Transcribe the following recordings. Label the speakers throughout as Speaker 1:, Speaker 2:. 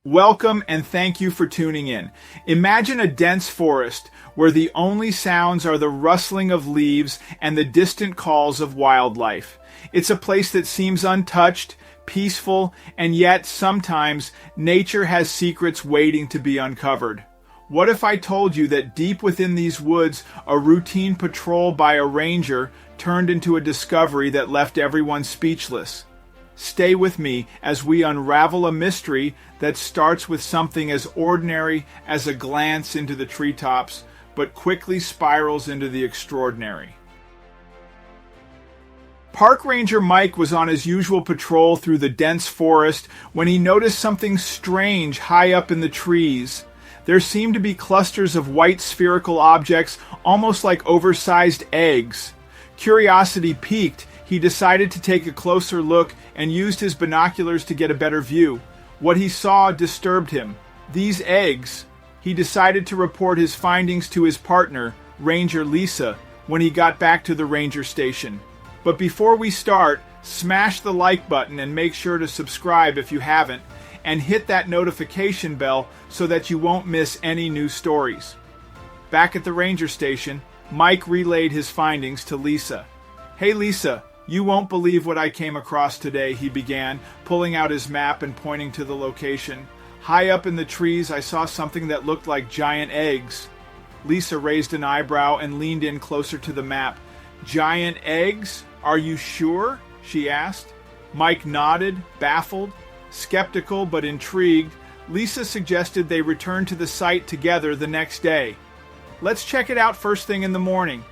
Speaker 1: Welcome and thank you for tuning in. Imagine a dense forest where the only sounds are the rustling of leaves and the distant calls of wildlife. It's a place that seems untouched, peaceful, and yet sometimes nature has secrets waiting to be uncovered. What if I told you that deep within these woods, a routine patrol by a ranger turned into a discovery that left everyone speechless? Stay with me as we unravel a mystery that starts with something as ordinary as a glance into the treetops, but quickly spirals into the extraordinary. Park Ranger Mike was on his usual patrol through the dense forest when he noticed something strange high up in the trees. There seemed to be clusters of white spherical objects, almost like oversized eggs. Curiosity piqued, he decided to take a closer look and used his binoculars to get a better view. What he saw disturbed him. These eggs. He decided to report his findings to his partner, Ranger Lisa, when he got back to the ranger station. But before we start, smash the like button and make sure to subscribe if you haven't, and hit that notification bell so that you won't miss any new stories. Back at the ranger station, Mike relayed his findings to Lisa. "Hey Lisa, you won't believe what I came across today," he began, pulling out his map and pointing to the location. "High up in the trees, I saw something that looked like giant eggs." Lisa raised an eyebrow and leaned in closer to the map. "Giant eggs? Are you sure?" she asked. Mike nodded, baffled. Skeptical but intrigued, Lisa suggested they return to the site together the next day. "Let's check it out first thing in the morning."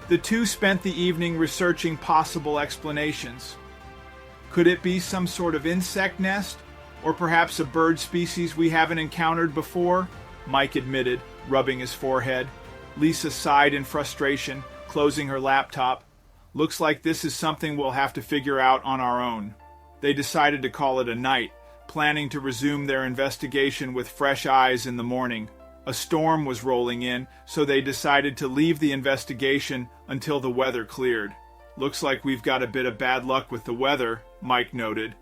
Speaker 1: The two spent the evening researching possible explanations. Could it be some sort of insect nest? Or perhaps a bird species we haven't encountered before? Mike admitted, rubbing his forehead. Lisa sighed in frustration, closing her laptop. "Looks like this is something we'll have to figure out on our own." They decided to call it a night, planning to resume their investigation with fresh eyes in the morning. A storm was rolling in, so they decided to leave the investigation until the weather cleared. "Looks like we've got a bit of bad luck with the weather," Mike noted.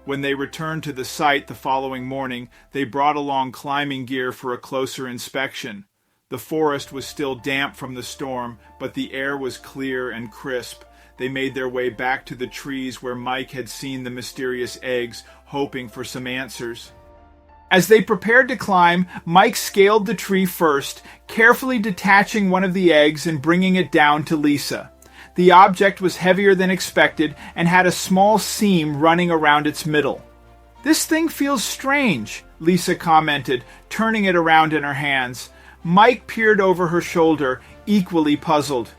Speaker 1: When they returned to the site the following morning, they brought along climbing gear for a closer inspection. The forest was still damp from the storm, but the air was clear and crisp. They made their way back to the trees where Mike had seen the mysterious eggs, hoping for some answers. As they prepared to climb, Mike scaled the tree first, carefully detaching one of the eggs and bringing it down to Lisa. The object was heavier than expected and had a small seam running around its middle. "This thing feels strange," Lisa commented, turning it around in her hands. Mike peered over her shoulder, equally puzzled.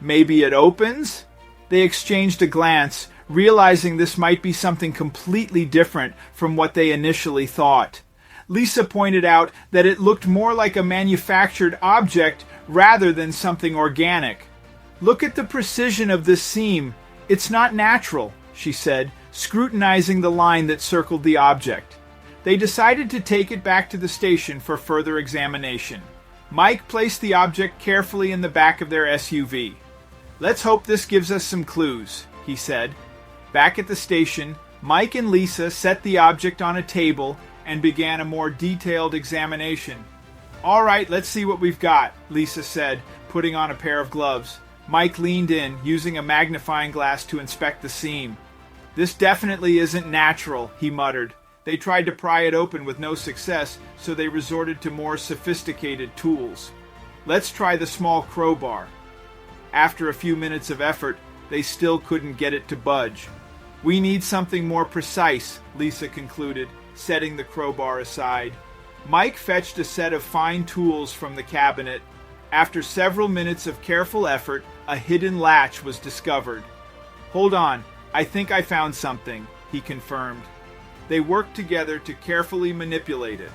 Speaker 1: "Maybe it opens?" They exchanged a glance, realizing this might be something completely different from what they initially thought. Lisa pointed out that it looked more like a manufactured object rather than something organic. "Look at the precision of this seam. It's not natural," she said, scrutinizing the line that circled the object. They decided to take it back to the station for further examination. Mike placed the object carefully in the back of their SUV. "Let's hope this gives us some clues," he said. Back at the station, Mike and Lisa set the object on a table and began a more detailed examination. "All right, let's see what we've got," Lisa said, putting on a pair of gloves. Mike leaned in, using a magnifying glass to inspect the seam. "This definitely isn't natural," he muttered. They tried to pry it open with no success, so they resorted to more sophisticated tools. "Let's try the small crowbar." After a few minutes of effort, they still couldn't get it to budge. "We need something more precise," Lisa concluded, setting the crowbar aside. Mike fetched a set of fine tools from the cabinet. After several minutes of careful effort, a hidden latch was discovered. "Hold on, I think I found something," he confirmed. They worked together to carefully manipulate it.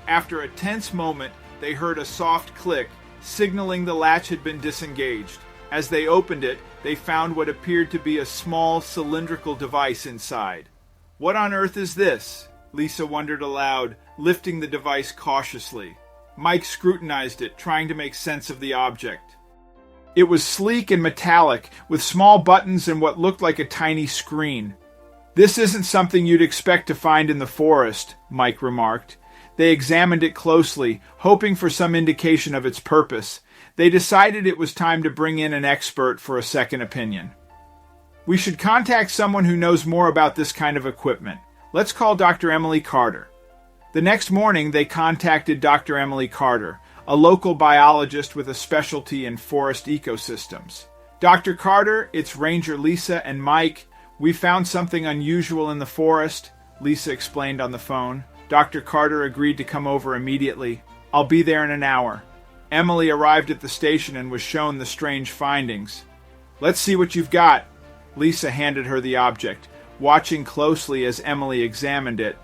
Speaker 1: After a tense moment, they heard a soft click, signaling the latch had been disengaged. As they opened it, they found what appeared to be a small cylindrical device inside. "What on earth is this?" Lisa wondered aloud, lifting the device cautiously. Mike scrutinized it, trying to make sense of the object. It was sleek and metallic, with small buttons and what looked like a tiny screen. "This isn't something you'd expect to find in the forest," Mike remarked. They examined it closely, hoping for some indication of its purpose. They decided it was time to bring in an expert for a second opinion. We should contact someone who knows more about this kind of equipment. Let's call Dr. Emily Carter. The next morning, they contacted Dr. Emily Carter, a local biologist with a specialty in forest ecosystems. Dr. Carter, it's Ranger Lisa and Mike. We found something unusual in the forest, Lisa explained on the phone. Dr. Carter agreed to come over immediately. I'll be there in an hour. Emily arrived at the station and was shown the strange findings. Let's see what you've got. Lisa handed her the object, watching closely as Emily examined it.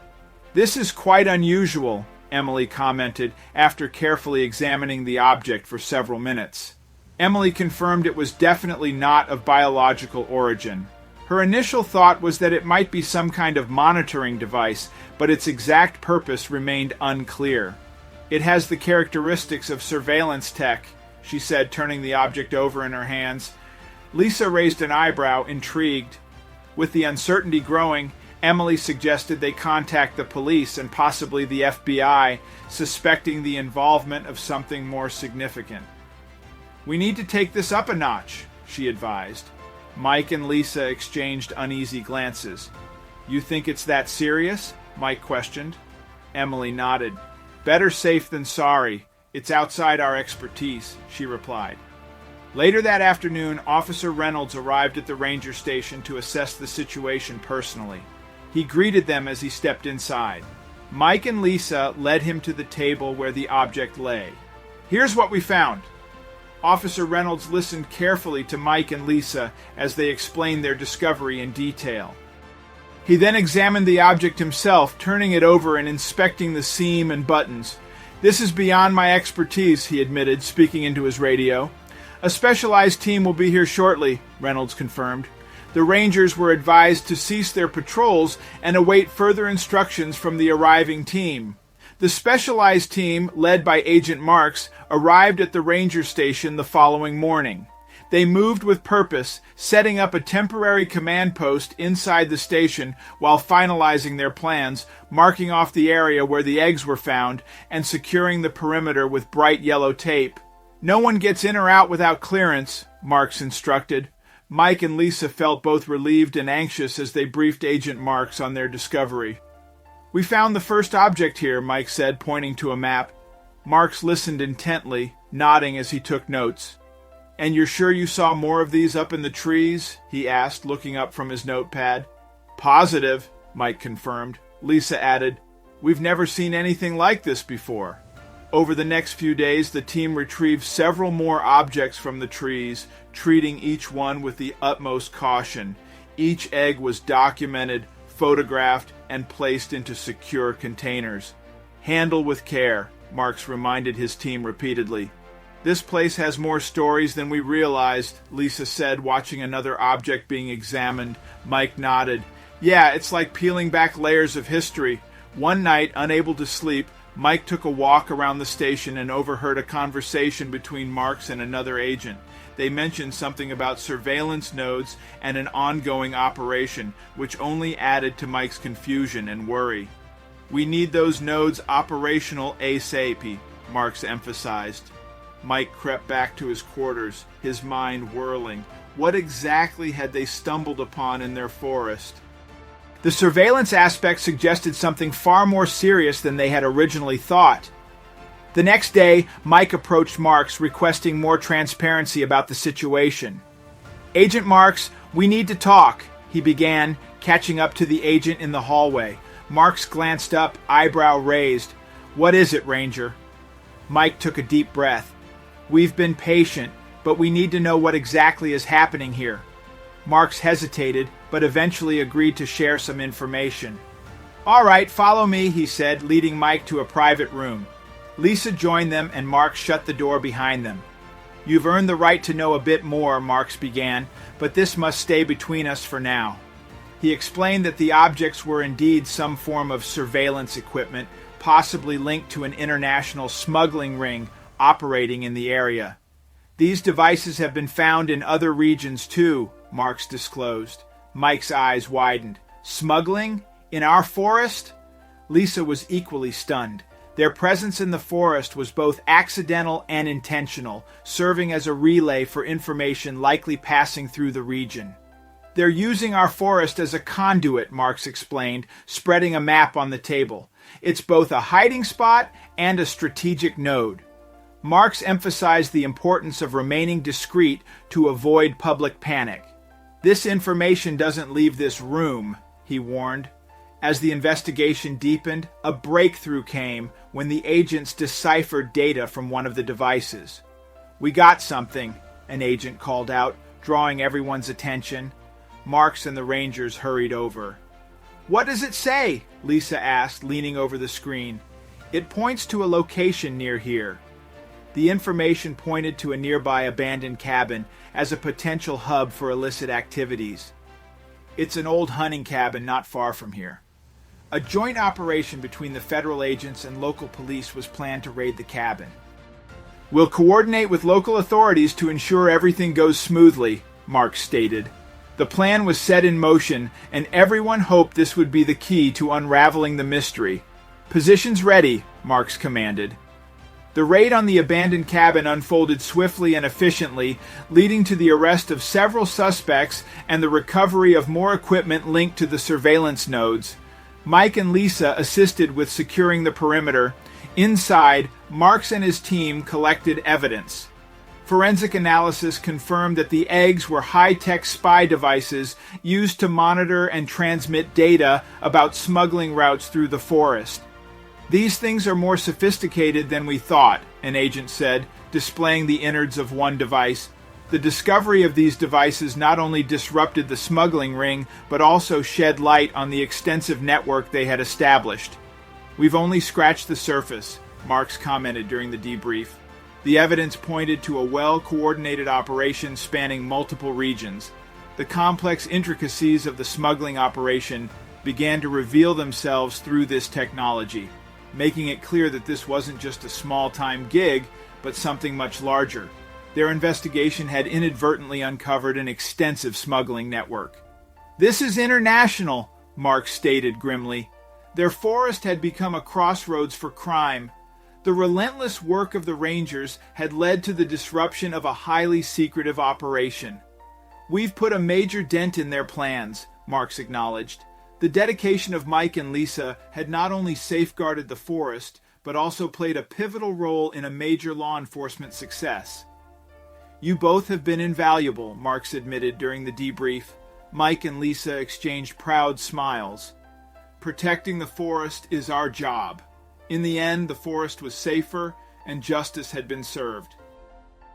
Speaker 1: This is quite unusual, Emily commented after carefully examining the object for several minutes. Emily confirmed it was definitely not of biological origin. Her initial thought was that it might be some kind of monitoring device, but its exact purpose remained unclear. It has the characteristics of surveillance tech, she said, turning the object over in her hands. Lisa raised an eyebrow, intrigued. With the uncertainty growing, Emily suggested they contact the police and possibly the FBI, suspecting the involvement of something more significant. We need to take this up a notch, she advised. Mike and Lisa exchanged uneasy glances. You think it's that serious? Mike questioned. Emily nodded. Better safe than sorry. It's outside our expertise, she replied. Later that afternoon, Officer Reynolds arrived at the ranger station to assess the situation personally. He greeted them as he stepped inside. Mike and Lisa led him to the table where the object lay. Here's what we found. Officer Reynolds listened carefully to Mike and Lisa as they explained their discovery in detail. He then examined the object himself, turning it over and inspecting the seam and buttons. This is beyond my expertise, he admitted, speaking into his radio. A specialized team will be here shortly, Reynolds confirmed. The Rangers were advised to cease their patrols and await further instructions from the arriving team. The specialized team, led by Agent Marks, arrived at the ranger station the following morning. They moved with purpose, setting up a temporary command post inside the station while finalizing their plans, marking off the area where the eggs were found, and securing the perimeter with bright yellow tape. No one gets in or out without clearance, Marks instructed. Mike and Lisa felt both relieved and anxious as they briefed Agent Marks on their discovery. We found the first object here, Mike said, pointing to a map. Marks listened intently, nodding as he took notes. And you're sure you saw more of these up in the trees? He asked, looking up from his notepad. Positive, Mike confirmed. Lisa added, We've never seen anything like this before. Over the next few days, the team retrieved several more objects from the trees, treating each one with the utmost caution. Each egg was documented, photographed, and placed into secure containers. Handle with care, Marks reminded his team repeatedly. This place has more stories than we realized, Lisa said, watching another object being examined. Mike nodded. Yeah, it's like peeling back layers of history. One night, unable to sleep, Mike took a walk around the station and overheard a conversation between Marks and another agent. They mentioned something about surveillance nodes and an ongoing operation, which only added to Mike's confusion and worry. We need those nodes operational ASAP, Marks emphasized. Mike crept back to his quarters, his mind whirling. What exactly had they stumbled upon in their forest? The surveillance aspect suggested something far more serious than they had originally thought. The next day, Mike approached Marks, requesting more transparency about the situation. Agent Marks, we need to talk, he began, catching up to the agent in the hallway. Marks glanced up, eyebrow raised. What is it, Ranger? Mike took a deep breath. We've been patient, but we need to know what exactly is happening here. Marks hesitated, but eventually agreed to share some information. All right, follow me, he said, leading Mike to a private room. Lisa joined them and Marks shut the door behind them. You've earned the right to know a bit more, Marks began, but this must stay between us for now. He explained that the objects were indeed some form of surveillance equipment, possibly linked to an international smuggling ring operating in the area. These devices have been found in other regions too, Marks disclosed. Mike's eyes widened. Smuggling? In our forest? Lisa was equally stunned. Their presence in the forest was both accidental and intentional, serving as a relay for information likely passing through the region. "They're using our forest as a conduit," Marks explained, spreading a map on the table. "It's both a hiding spot and a strategic node." Marks emphasized the importance of remaining discreet to avoid public panic. "This information doesn't leave this room," he warned. As the investigation deepened, a breakthrough came when the agents deciphered data from one of the devices. "We got something," an agent called out, drawing everyone's attention. Marks and the Rangers hurried over. "What does it say?" Lisa asked, leaning over the screen. "It points to a location near here." The information pointed to a nearby abandoned cabin as a potential hub for illicit activities. "It's an old hunting cabin not far from here." A joint operation between the federal agents and local police was planned to raid the cabin. "We'll coordinate with local authorities to ensure everything goes smoothly," Marks stated. The plan was set in motion, and everyone hoped this would be the key to unraveling the mystery. "Positions ready," Marks commanded. The raid on the abandoned cabin unfolded swiftly and efficiently, leading to the arrest of several suspects and the recovery of more equipment linked to the surveillance nodes. Mike and Lisa assisted with securing the perimeter. Inside, Marks and his team collected evidence. Forensic analysis confirmed that the eggs were high-tech spy devices used to monitor and transmit data about smuggling routes through the forest. "These things are more sophisticated than we thought," an agent said, displaying the innards of one device. The discovery of these devices not only disrupted the smuggling ring, but also shed light on the extensive network they had established. "We've only scratched the surface," Marks commented during the debrief. The evidence pointed to a well-coordinated operation spanning multiple regions. The complex intricacies of the smuggling operation began to reveal themselves through this technology, making it clear that this wasn't just a small-time gig, but something much larger. Their investigation had inadvertently uncovered an extensive smuggling network. "This is international," Marks stated grimly. Their forest had become a crossroads for crime. The relentless work of the Rangers had led to the disruption of a highly secretive operation. "We've put a major dent in their plans," Marks acknowledged. The dedication of Mike and Lisa had not only safeguarded the forest, but also played a pivotal role in a major law enforcement success. "You both have been invaluable," Marks admitted during the debrief. Mike and Lisa exchanged proud smiles. "Protecting the forest is our job." In the end, the forest was safer and justice had been served.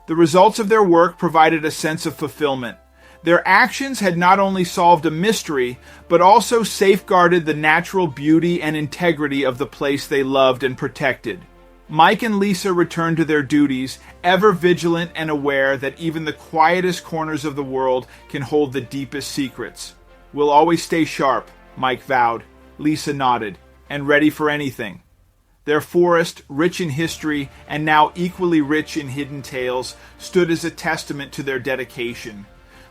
Speaker 1: The results of their work provided a sense of fulfillment. Their actions had not only solved a mystery, but also safeguarded the natural beauty and integrity of the place they loved and protected. Mike and Lisa returned to their duties, ever vigilant and aware that even the quietest corners of the world can hold the deepest secrets. "We'll always stay sharp," Mike vowed. Lisa nodded, "and ready for anything." Their forest, rich in history and now equally rich in hidden tales, stood as a testament to their dedication.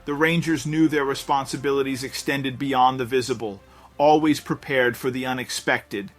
Speaker 1: The Rangers knew their responsibilities extended beyond the visible, always prepared for the unexpected.